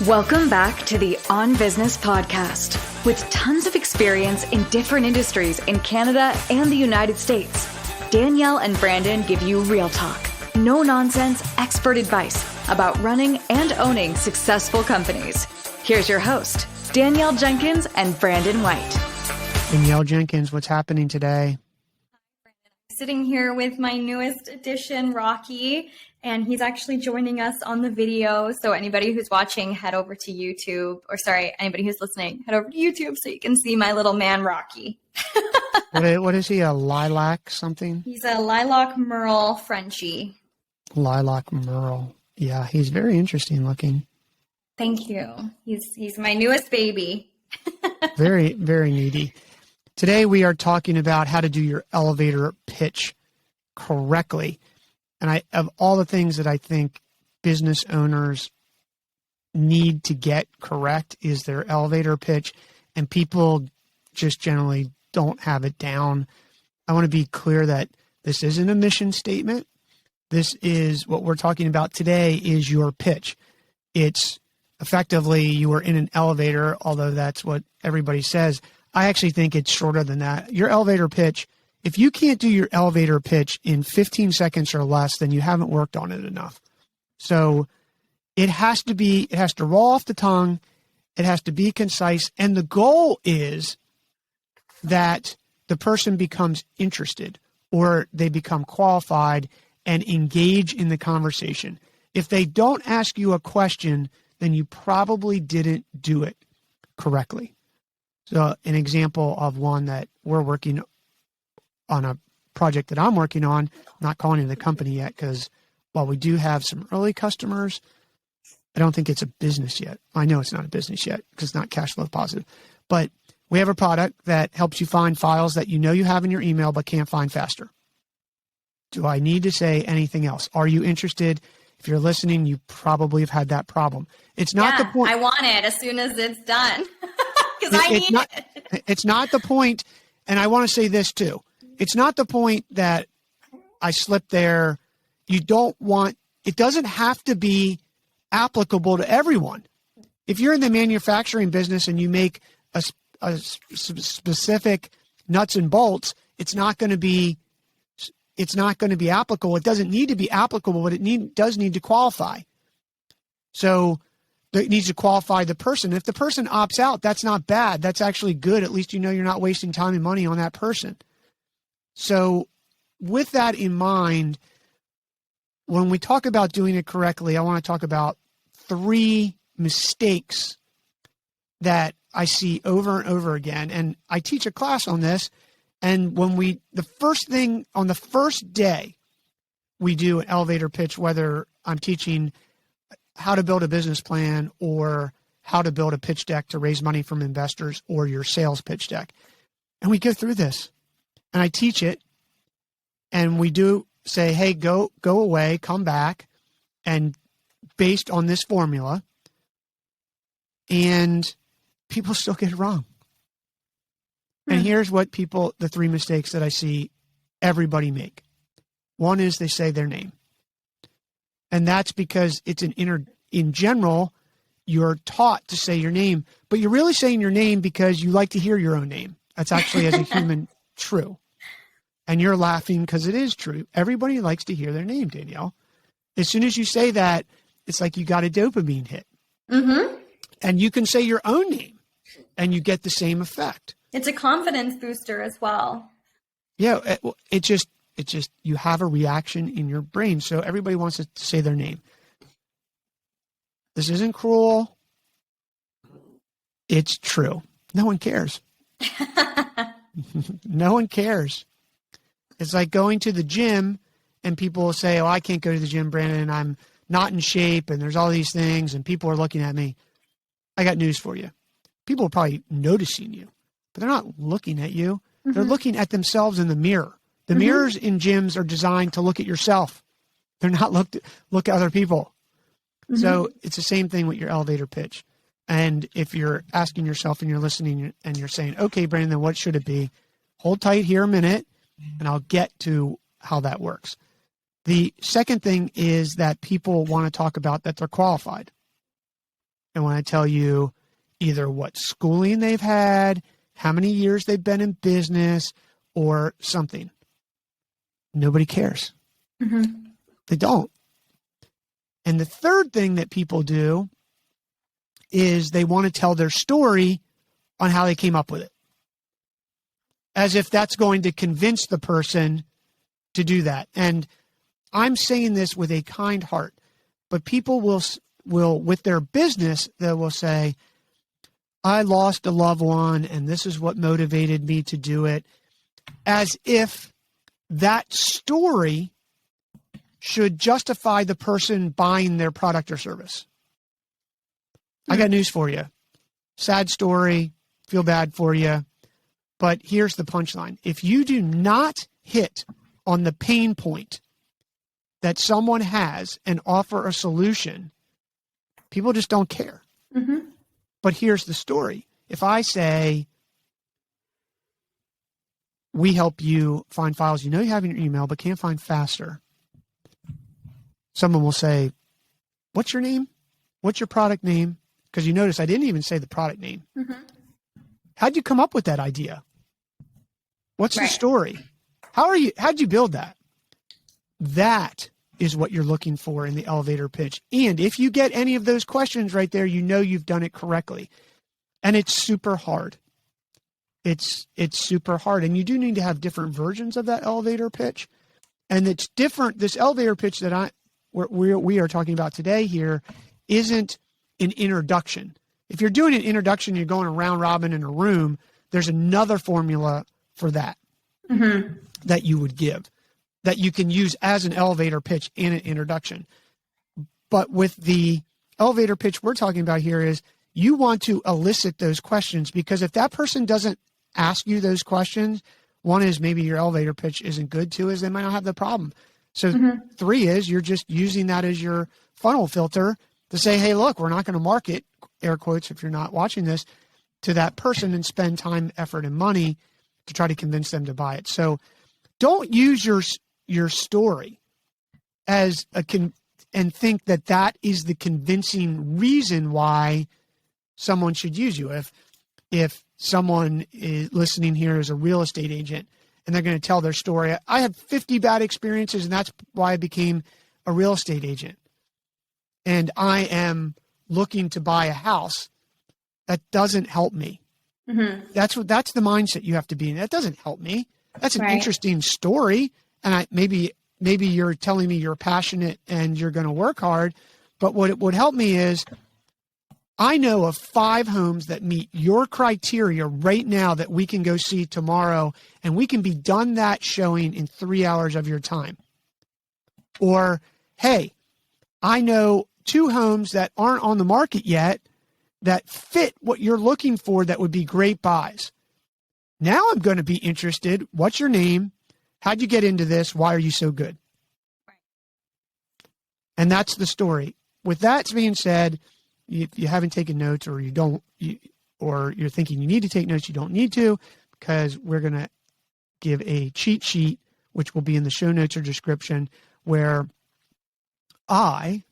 Welcome back to the On Business podcast. With tons of experience in different industries in Canada and the United States, Danielle and Brandon give you real talk, no nonsense expert advice about running and owning successful companies. Here's your host, Danielle Jenkins and Brandon White. Danielle Jenkins, what's happening today? Sitting here with my newest addition, Rocky, and he's actually joining us on the video. So anybody who's watching, head over to YouTube, anybody who's listening, head over to YouTube so you can see my little man, Rocky. What is he, a lilac something? He's a lilac merle Frenchie. Lilac merle. Yeah, he's very interesting looking. Thank you. He's my newest baby. Very, very needy. Today we are talking about how to do your elevator pitch correctly. And of all the things that I think business owners need to get correct is their elevator pitch, and people just generally don't have it down. I want to be clear that this isn't a mission statement. This is what we're talking about today is your pitch. It's effectively you are in an elevator, although that's what everybody says. I actually think it's shorter than that. Your elevator pitch, if you can't do your elevator pitch in 15 seconds or less, then you haven't worked on it enough. So it has to roll off the tongue. It has to be concise. And the goal is that the person becomes interested or they become qualified and engage in the conversation. If they don't ask you a question, then you probably didn't do it correctly. So an example of one that we're working on, a project that I'm working on, not calling it a company yet, because while we do have some early customers, I don't think it's a business yet. I know it's not a business yet because it's not cash flow positive. But we have a product that helps you find files that you know you have in your email but can't find faster. Do I need to say anything else? Are you interested? If you're listening, you probably have had that problem. It's not the point. I want it as soon as it's done because I need it. It's not the point, and I want to say this too. It's not the point that I slipped there. It doesn't have to be applicable to everyone. If you're in the manufacturing business and you make a specific nuts and bolts, it's not going to be applicable. It doesn't need to be applicable, but it does need to qualify. So it needs to qualify the person. If the person opts out, that's not bad. That's actually good. At least you know you're not wasting time and money on that person. So with that in mind, when we talk about doing it correctly, I want to talk about 3 mistakes that I see over and over again. And I teach a class on this. And the first thing on the first day we do an elevator pitch, whether I'm teaching how to build a business plan or how to build a pitch deck to raise money from investors or your sales pitch deck. And we go through this and I teach it and we do say, hey, go away, come back, and based on this formula, and people still get it wrong. And here's what the 3 mistakes that I see everybody make. One is they say their name. And that's because it's in general, you're taught to say your name, but you're really saying your name because you like to hear your own name. That's actually, as a human, true. And you're laughing because it is true. Everybody likes to hear their name, Danielle. As soon as you say that, it's like you got a dopamine hit. Mm-hmm. And you can say your own name and you get the same effect. It's a confidence booster as well. Yeah, it just you have a reaction in your brain. So everybody wants to say their name. This isn't cruel. It's true. No one cares. No one cares. It's like going to the gym and people will say, oh, I can't go to the gym, Brandon. I'm not in shape and there's all these things and people are looking at me. I got news for you. People are probably noticing you, but they're not looking at you. Mm-hmm. They're looking at themselves in the mirror. The mirrors in gyms are designed to look at yourself. They're not look at other people. Mm-hmm. So it's the same thing with your elevator pitch. And if you're asking yourself and you're listening and you're saying, okay, Brandon, then what should it be? Hold tight here a minute and I'll get to how that works. The second thing is that people want to talk about that they're qualified. They want to tell you either what schooling they've had, how many years they've been in business, or something. Nobody cares. Mm-hmm. They don't. And the third thing that people do is they want to tell their story on how they came up with it, as if that's going to convince the person to do that. And I'm saying this with a kind heart, but people will with their business, they will say, I lost a loved one and this is what motivated me to do it, as if that story should justify the person buying their product or service. I got news for you. Sad story, feel bad for you, but here's the punchline. If you do not hit on the pain point that someone has and offer a solution, people just don't care. Mm-hmm. But here's the story. If I say, we help you find files you know you have in your email but can't find faster, someone will say, what's your name? What's your product name? Because you notice I didn't even say the product name. Mm-hmm. How'd you come up with that idea? What's the story? How'd you build that? That is what you're looking for in the elevator pitch. And if you get any of those questions right there, you know you've done it correctly. And it's super hard. It's super hard. And you do need to have different versions of that elevator pitch. And it's different. This elevator pitch that we are talking about today here isn't an introduction. If you're doing an introduction, you're going around robin in a room, there's another formula for that that you would give, that you can use as an elevator pitch in an introduction. But with the elevator pitch we're talking about here is you want to elicit those questions, because if that person doesn't ask you those questions, one is maybe your elevator pitch isn't good. Two is they might not have the problem. So three is you're just using that as your funnel filter to say, hey, look, we're not going to market, air quotes, if you're not watching this, to that person and spend time, effort, and money to try to convince them to buy it. So don't use your story as and think that is the convincing reason why someone should use you. If someone is listening here is a real estate agent and they're going to tell their story, I had 50 bad experiences and that's why I became a real estate agent, and I am looking to buy a house, that doesn't help me. Mm-hmm. That's the mindset you have to be in. That doesn't help me. That's an interesting story. And maybe you're telling me you're passionate and you're going to work hard, but what it would help me is I know of 5 homes that meet your criteria right now that we can go see tomorrow, and we can be done that showing in 3 hours of your time. Or, hey, I know 2 homes that aren't on the market yet that fit what you're looking for that would be great buys. Now I'm going to be interested. What's your name? How'd you get into this? Why are you so good? Right. And that's the story. With that being said, if you haven't taken notes or or you're thinking you need to take notes, you don't need to, because we're going to give a cheat sheet, which will be in the show notes or description, where I,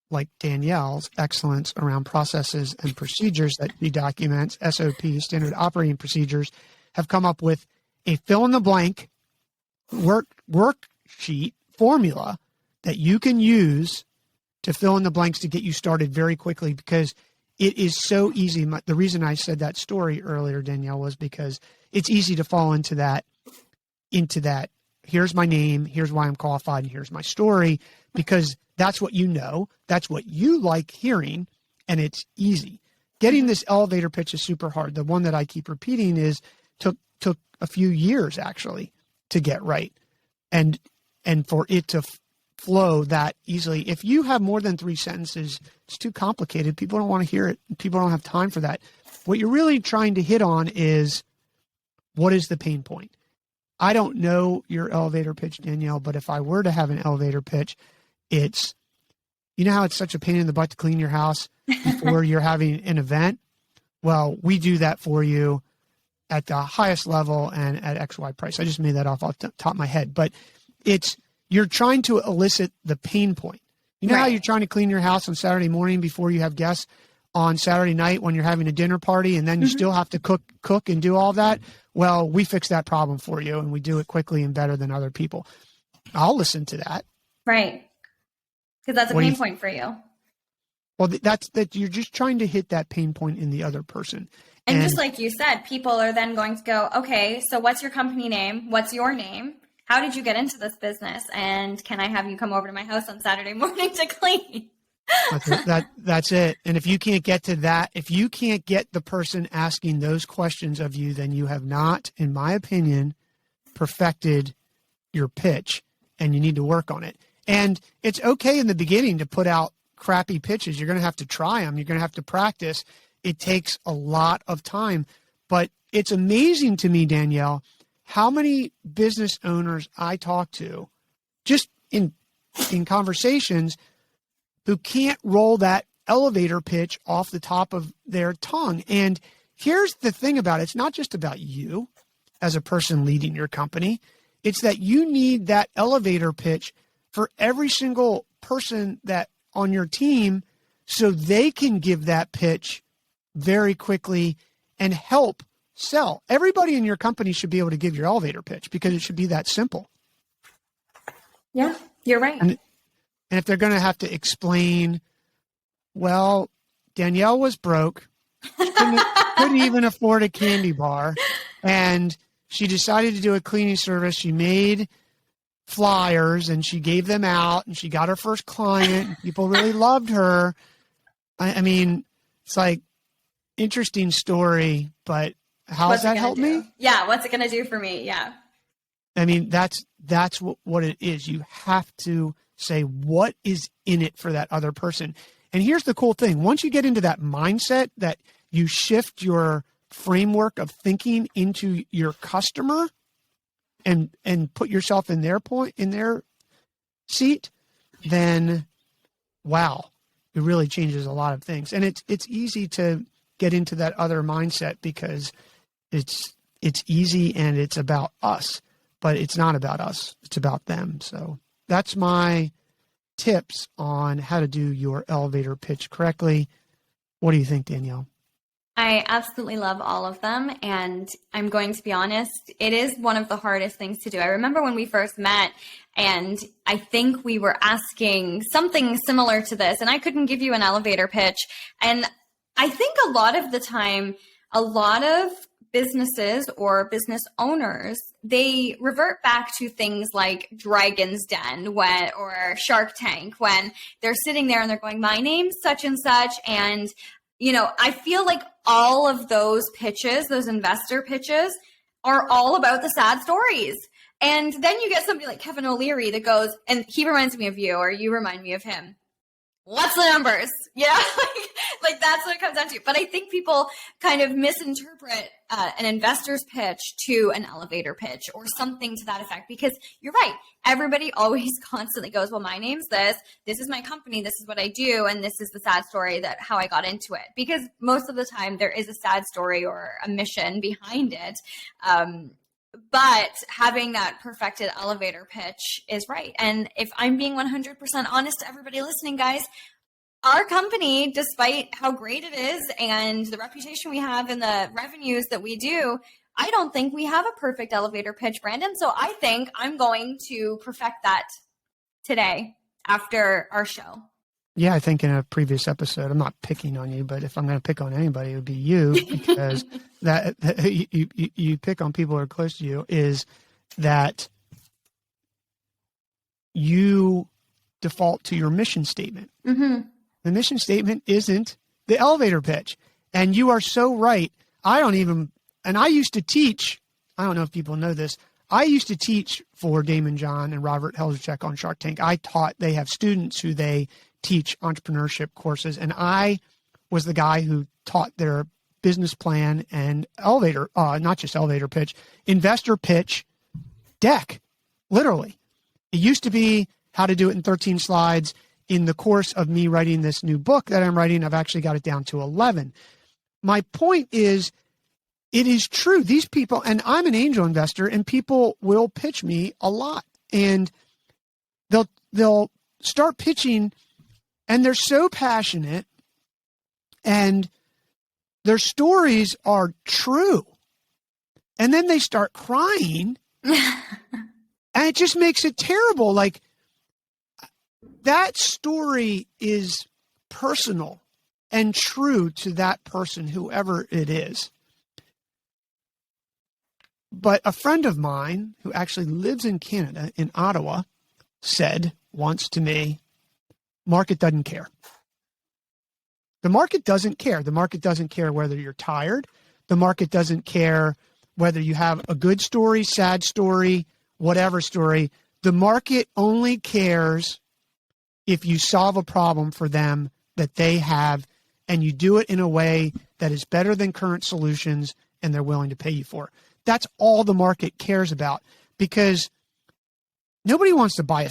like Danielle's excellence around processes and procedures that she documents, SOP, standard operating procedures, have come up with a fill-in-the-blank worksheet formula that you can use to fill in the blanks to get you started very quickly, because it is so easy. The reason I said that story earlier, Danielle, was because it's easy to fall into that. Here's my name, here's why I'm qualified, and here's my story, because that's what you know, that's what you like hearing, and it's easy. Getting this elevator pitch is super hard. The one that I keep repeating took a few years actually to get right, and for it to flow that easily. If you have more than 3 sentences, it's too complicated. People don't want to hear it. People don't have time for that. What you're really trying to hit on is, what is the pain point? I don't know your elevator pitch, Danielle, but if I were to have an elevator pitch, it's, you know how it's such a pain in the butt to clean your house before you're having an event? Well, we do that for you at the highest level and at XY price. I just made that off the top of my head, but you're trying to elicit the pain point. You know how you're trying to clean your house on Saturday morning before you have guests? on Saturday night when you're having a dinner party and then you still have to cook and do all that. Well, we fix that problem for you and we do it quickly and better than other people. I'll listen to that. Right. Because that's a pain point for you. Well, that's you're just trying to hit that pain point in the other person. And just like you said, people are then going to go, okay, so what's your company name? What's your name? How did you get into this business? And can I have you come over to my house on Saturday morning to clean? That's it. And if you can't get to that, if you can't get the person asking those questions of you, then you have not, in my opinion, perfected your pitch, and you need to work on it. And it's okay in the beginning to put out crappy pitches. You're going to have to try them. You're going to have to practice. It takes a lot of time. But it's amazing to me, Danielle, how many business owners I talk to just in conversations who can't roll that elevator pitch off the top of their tongue. And here's the thing about it. It's not just about you as a person leading your company. It's that you need that elevator pitch for every single person that on your team so they can give that pitch very quickly and help sell. Everybody in your company should be able to give your elevator pitch because it should be that simple. Yeah, you're right. And if they're going to have to explain, well, Danielle was broke, she couldn't even afford a candy bar, and she decided to do a cleaning service. She made flyers, and she gave them out, and she got her first client. And people really loved her. I mean, it's like, interesting story, but how does that help me? Yeah, what's it going to do for me? Yeah. I mean, that's what it is. You have to say what is in it for that other person. And here's the cool thing. Once you get into that mindset that you shift your framework of thinking into your customer and put yourself in their seat, then wow, it really changes a lot of things. And it's easy to get into that other mindset because it's easy and it's about us, but it's not about us. It's about them. So that's my tips on how to do your elevator pitch correctly. What do you think, Danielle? I absolutely love all of them. And I'm going to be honest, it is one of the hardest things to do. I remember when we first met, and I think we were asking something similar to this, and I couldn't give you an elevator pitch. And I think a lot of the time, a lot of businesses or business owners, they revert back to things like Dragon's Den or Shark Tank when they're sitting there and they're going, my name's such and such. And, you know, I feel like all of those pitches, those investor pitches, are all about the sad stories. And then you get somebody like Kevin O'Leary that goes, and he reminds me of you, or you remind me of him. What's the numbers? Yeah, like that's what it comes down to. But I think people kind of misinterpret an investor's pitch to an elevator pitch or something to that effect, because you're right. Everybody always constantly goes, well, my name's this is my company, this is what I do, and this is the sad story that how I got into it. Because most of the time there is a sad story or a mission behind it. But having that perfected elevator pitch is right. And if I'm being 100% honest to everybody listening, guys, our company, despite how great it is and the reputation we have and the revenues that we do, I don't think we have a perfect elevator pitch, Brandon. So I think I'm going to perfect that today after our show. Yeah, I think in a previous episode, I'm not picking on you, but if I'm going to pick on anybody, it would be you, because that you pick on people who are close to you, is that you default to your mission statement. Mm-hmm. The mission statement isn't the elevator pitch. And you are so right. And I used to teach, I don't know if people know this, I used to teach for Damon John and Robert Helzercheck on Shark Tank. They have students who they teach entrepreneurship courses, and I was the guy who taught their business plan and elevator, not just elevator pitch, investor pitch deck, literally. It used to be how to do it in 13 slides. In the course of me writing this new book that I'm writing, I've actually got it down to 11. My point is, it is true. These people, and I'm an angel investor, and people will pitch me a lot, and they'll start pitching, and they're so passionate and their stories are true. And then they start crying and it just makes it terrible. Like, that story is personal and true to that person, whoever it is. But a friend of mine who actually lives in Canada, in Ottawa, said once to me, market doesn't care. The market doesn't care. The market doesn't care whether you're tired. The market doesn't care whether you have a good story, sad story, whatever story. The market only cares if you solve a problem for them that they have, and you do it in a way that is better than current solutions and they're willing to pay you for. That's all the market cares about, because nobody wants to buy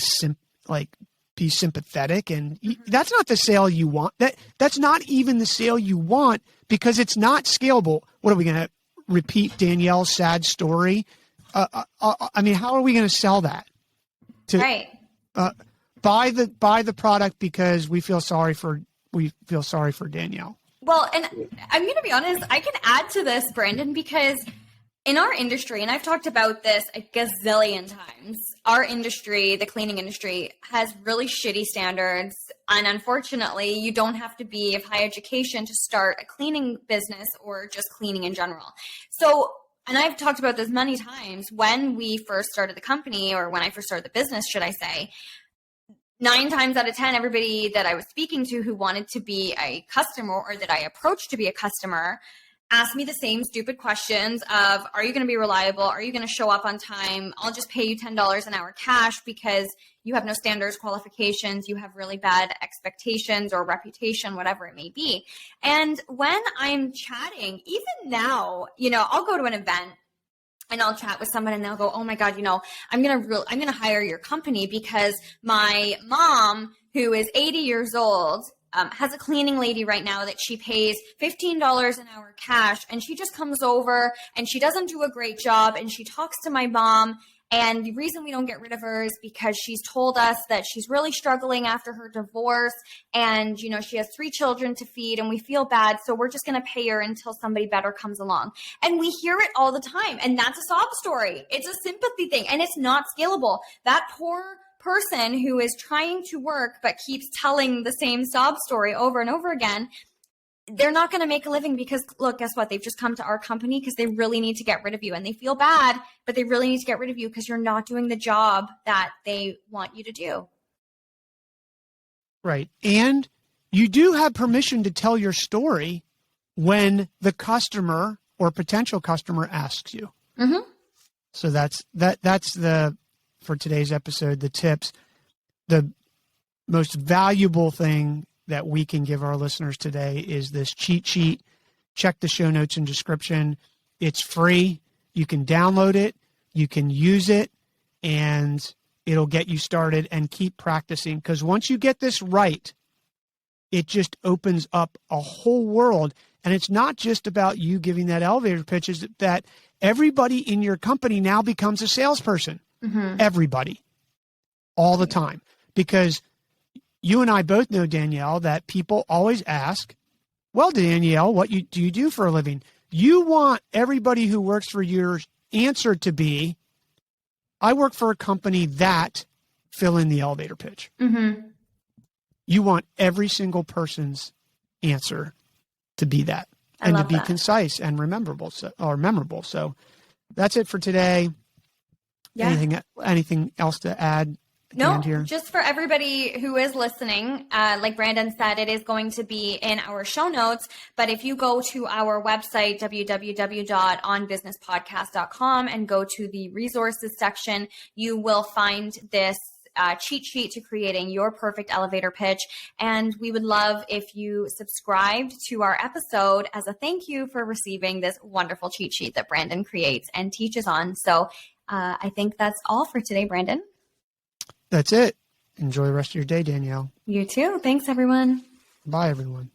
be sympathetic, and that's not the sale you want. That's not even the sale you want, because it's not scalable. What are we going to repeat Danielle's sad story? I mean, how are we going to sell that? Right. Buy the product because we feel sorry for Danielle. Well, and I'm going to be honest, I can add to this, Brandon, because in our industry, and I've talked about this a gazillion times, our industry, the cleaning industry, has really shitty standards. And unfortunately, you don't have to be of high education to start a cleaning business or just cleaning in general. So, and I've talked about this many times, when we first started the company, or when I first started the business, should I say, 9 times out of 10, everybody that I was speaking to who wanted to be a customer, or that I approached to be a customer, asked me the same stupid questions of, are you going to be reliable? Are you going to show up on time? I'll just pay you $10 an hour cash because you have no standards, qualifications, you have really bad expectations or reputation, whatever it may be. And when I'm chatting, even now, I'll go to an event and I'll chat with someone and they'll go, oh my God, I'm going to hire your company because my mom, who is 80 years old, has a cleaning lady right now that she pays $15 an hour cash, and she just comes over and she doesn't do a great job, and she talks to my mom. And the reason we don't get rid of her is because she's told us that she's really struggling after her divorce, and she has 3 children to feed, and we feel bad, so we're just going to pay her until somebody better comes along. And we hear it all the time, and that's a sob story. It's a sympathy thing, and it's not scalable. That poor person who is trying to work but keeps telling the same sob story over and over again, they're not going to make a living, because look, guess what? They've just come to our company because they really need to get rid of you, and they feel bad, but they really need to get rid of you because you're not doing the job that they want you to do. Right. And you do have permission to tell your story when the customer or potential customer asks you. Mm-hmm. So that's for today's episode, the tips. The most valuable thing that we can give our listeners today is this cheat sheet. Check the show notes and description. It's free. You can download it. You can use it, and it'll get you started, and keep practicing. Because once you get this right, it just opens up a whole world. And it's not just about you giving that elevator pitch, is that everybody in your company now becomes a salesperson. Mm-hmm. Everybody. All the time. Because you and I both know, Danielle, that people always ask, well, Danielle, what do you do for a living? You want everybody who works for your answer to be, I work for a company that, fill in the elevator pitch. Mm-hmm. You want every single person's answer to be that, and to be concise and memorable. So that's it for today. Yeah. Anything else to add? No, just for everybody who is listening, like Brandon said, it is going to be in our show notes. But if you go to our website, www.onbusinesspodcast.com, and go to the resources section, you will find this cheat sheet to creating your perfect elevator pitch. And we would love if you subscribed to our episode as a thank you for receiving this wonderful cheat sheet that Brandon creates and teaches on. So I think that's all for today, Brandon. That's it. Enjoy the rest of your day, Danielle. You too. Thanks, everyone. Bye, everyone.